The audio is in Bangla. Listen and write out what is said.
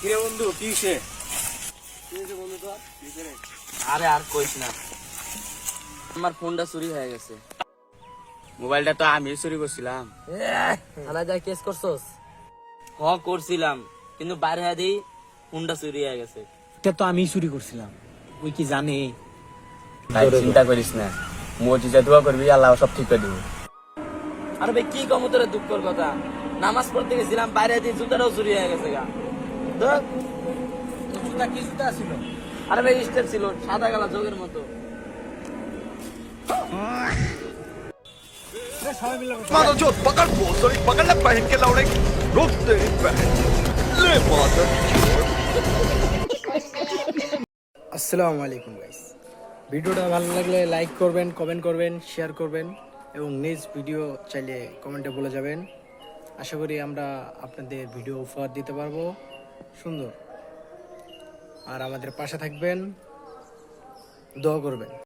কিরে বন্ধু কি সে বন্ধু তো আরে আর কইস না, আমার ফোনটা চুরি হয়ে গেছে। মোবাইলটা তো আমি চুরি করছিলাম। থানায় যাই কেস করছস? করছিলাম, কিন্তু বাইরে হয়ে দিই ফোনটা চুরি হয়ে গেছে। এটা তো আমি চুরি করছিলাম, ওই কি জানে? ভাই চিন্তা করিস না, মসজিদে দোয়া করবি, আল্লাহ সব ঠিক করে দিবে। আরে ভাই কি কম তোর দুঃখের কথা, নামাজ পড়তে গেছিলাম, বাইরে দিয়ে জুতাটাও চুরি হয়ে গেছে গা। ধর, জুতা কি জুতা ছিল? আরে ভাই স্টেপ ছিল সাদা কালা যোগের মতো। माधव पकड़ बोतल पकड़ ले पहन के लौड़े रोक तेरी बहन ले माधव আসসালামু আলাইকুম গাইস, ভিডিওটা ভালো লাগলে লাইক করবেন, কমেন্ট করবেন, শেয়ার করবেন এবং নেক্সট ভিডিও চাইলে কমেন্টে বলে যাবেন। আশা করি আমরা আপনাদের ভিডিও উপহার দিতে পারবো সুন্দর। আর আমাদের পাশে থাকবেন, দোয়া করবেন।